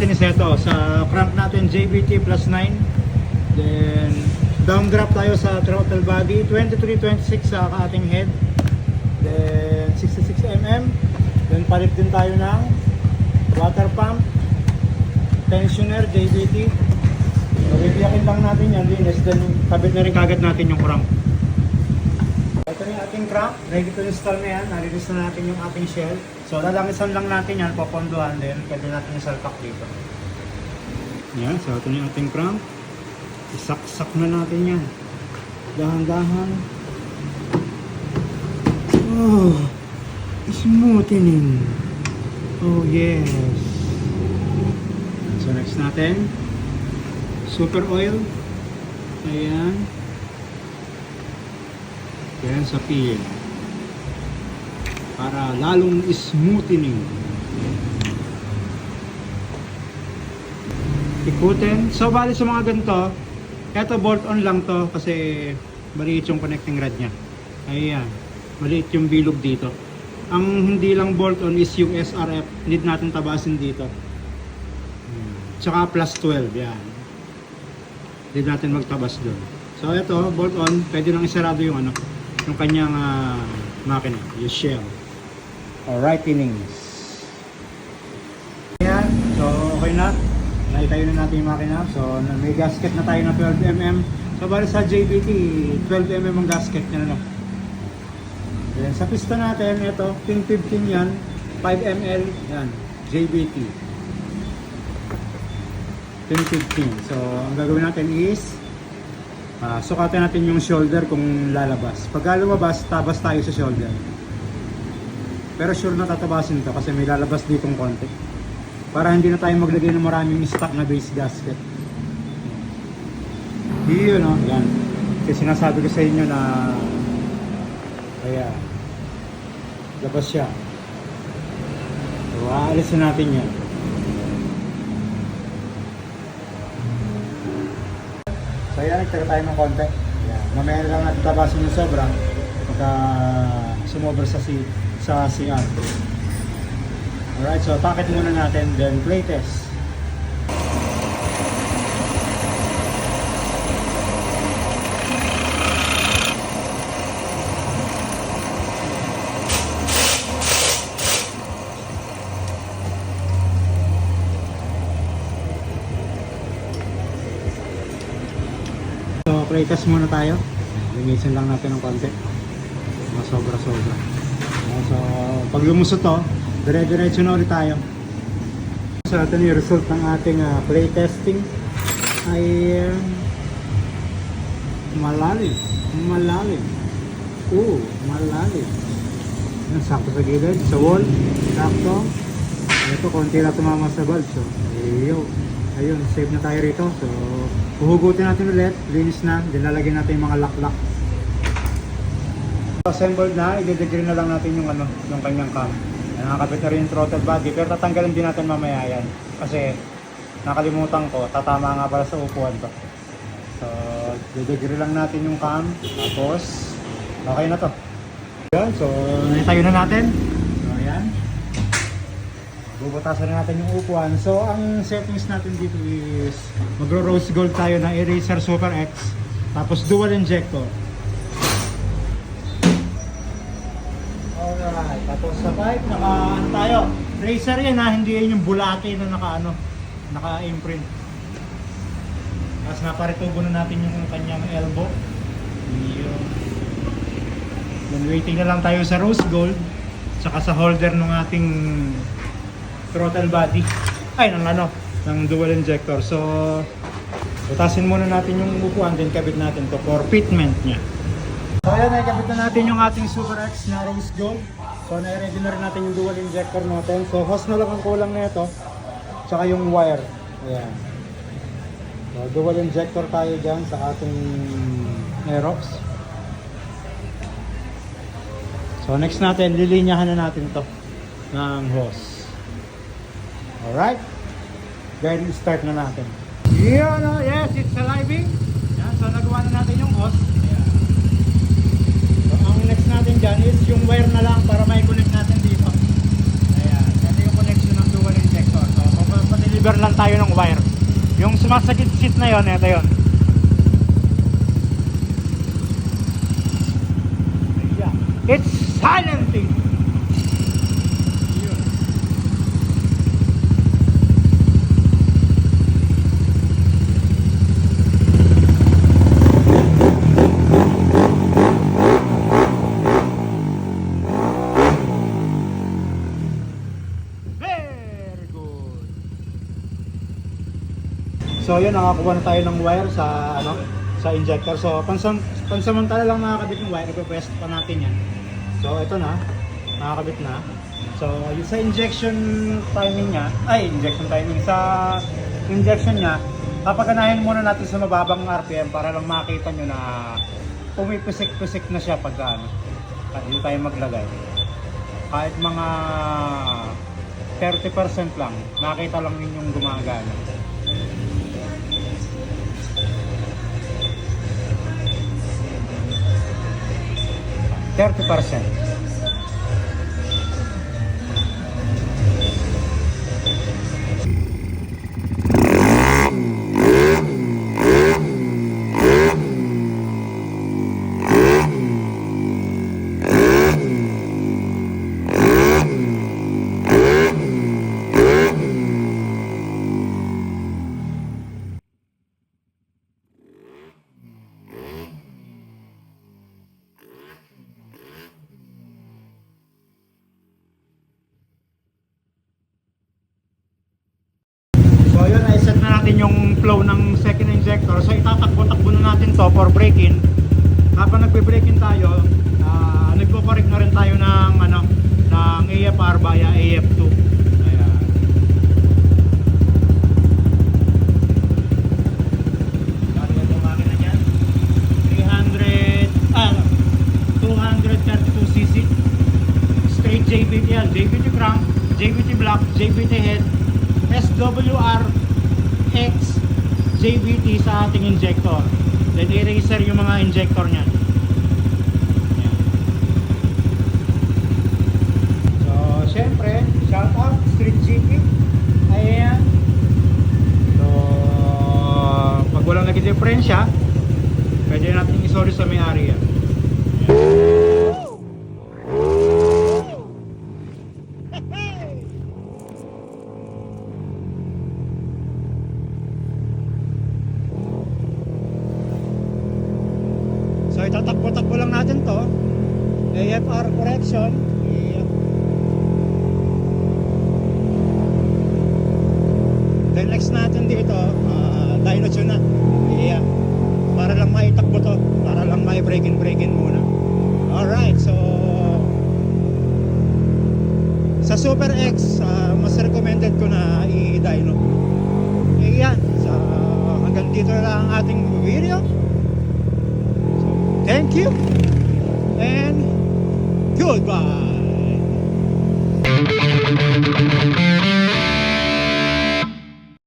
natin is ito. Sa crank natin JBT plus 9. Then downdraft tayo sa throttle body. 23-26 sa ating head. Then 66mm. Then palit din tayo ng water pump. Tensioner JBT. So bibiyakin lang natin yan. Linis. Then kabit na rin kagad natin yung crank. Ito na yung ating crank, ready to install na yan. Narilis na natin yung ating shell. So lalangisan lang natin yan, popondohan din. Pwede natin isalpak dito. Yan, so ito na yung ating crank. Isaksak na natin yan. Dahan-dahan. Oh, smoothening. Oh yes. So next natin, super oil. Ayan. Yan sa peel para lalong smoothening. Ikutin. So bali sa mga ganito, eto bolt on lang to kasi maliit yung connecting rod nya. Ayan, maliit yung bilog dito. Ang hindi lang bolt on is yung SRF. Need natin tabasin dito. Tsaka plus 12 yan. Need natin magtabas doon. So eto bolt on, pwede nang isarado yung ano, yung kanyang makina, yung shell. Alright, innings. Ayan, so okay na. Naitayo na natin yung makina. So may gasket na tayo na 12mm. So bali sa JBT, 12mm ang gasket niya na. Then sa piston natin, ito, pin 15 yan, 5ml, yan, JBT. Pin 15. So ang gagawin natin is sukatan natin yung shoulder kung lalabas. Pag lumabas, tabas tayo sa shoulder. Pero sure na tatabasin to kasi may lalabas ditong konti. Para hindi na tayo maglagay ng maraming stock na base gasket. Yun o, yan. Kasi sinasabi ko sa inyo na ayan, labas siya. So aalisin natin yan. So ayan, nagtaga tayo ng konti. Ayan. Mamaya lang natin tabasin yung sobra pagka sumobra sa CR. Alright, so packet muna natin, then play test. Playtest muna tayo. Linisin lang natin ng konti. Sobra-sobra. So, pag lumusot to, dire-diretso na ulit tayo. So, ito na yung result ng ating playtesting. Ay malalim. Malalim. Malalim. Yan, sakto sa gilid. Sa wall. Sakto. Ito, konti lang tumama sa valve. So, ayun, save na tayo rito. So, huhugutin natin ulit, linis na, then lalagyan natin yung mga lock-lock. Assembled na, i-degree na lang natin yung ano, yung kanyang cam. Nakakabit na rin yung throttle body, pero tatanggalin din natin mamaya yan. Kasi nakalimutan ko, tatama nga pala sa upuan to. So, i-degree lang natin yung cam, tapos okay na to. Yan, so naitayo na natin. So, ayan. Bubutasan na natin yung upuan. So, ang settings natin dito is magro-rose gold tayo na Eraser Super X. Tapos dual injector. Alright. Tapos sa pipe, naka-ano tayo. Racer yan ha, hindi yan yung bulate na naka-imprint. Tapos naparitubo na natin yung kanyang elbow. Then waiting na lang tayo sa rose gold. Tsaka sa holder ng ating throttle body ay ng dual injector. So butasin muna natin yung upuan, then kabit natin to for fitment nya. So ayan, nakabit na natin yung ating Super X na rose gold. So na-ready na rin natin yung dual injector natin. So hose na lang ang kulang na ito, tsaka yung wire. Ayan. So dual injector tayo dyan sa ating Aerox. So next natin, lilinyahan na natin to ng hose. Alright, then start na natin. Yan, yes, it's aliving. Yan, so nagawa na natin yung hose. Ayan. So ang next natin dyan is yung wire na lang para may connect natin dito. Ayan, ito yung connection ng dual injector. So papadilip nagdi-deliver lang tayo ng wire. Yung sumasakit-sit na yon, ito yon. It's silencing. Yun. Very good. So yun, nakakuha na tayo ng wire sa sa injector. So pansamantala lang nakakabit yung wire, i-press pa natin yan. So ito na, nakakabit na. So yung sa injection timing niya, sa injection niya, papaganahin muna natin sa mababang RPM para lang makita nyo na pumipisik-pisik na siya pagka hindi tayo maglagay. Kahit mga 30% lang, nakita lang ninyong gumagana. %30. So yun, i-set na natin yung flow ng second injector. So itatakbo-takbo na natin to for break-in. Habang nagbe-break-in tayo, nagpo-correct na rin tayo ng ng AFR via AF2. Ayan. Kaya yung makina niyan, 232cc. Straight JBT yan, JBT crank, JBT block, JBT head, SWR-X JBT sa ating injector. Then eraser yung mga injector niyan. Ayan. So syempre, shout out Street GP. Ayan. So pag walang naging diferensya, pwede natin isorry sa may-ari yan. So itatakbo-takbo lang natin to. AFR correction. Yeah. Then next natin dito, dyno tune na. Yeah. Para lang maitakbo to, para lang may break-in muna. Alright, so sa Super X, mas recommended ko na i-dyno. Yan, so hanggang dito lang ang ating video. Thank you and goodbye.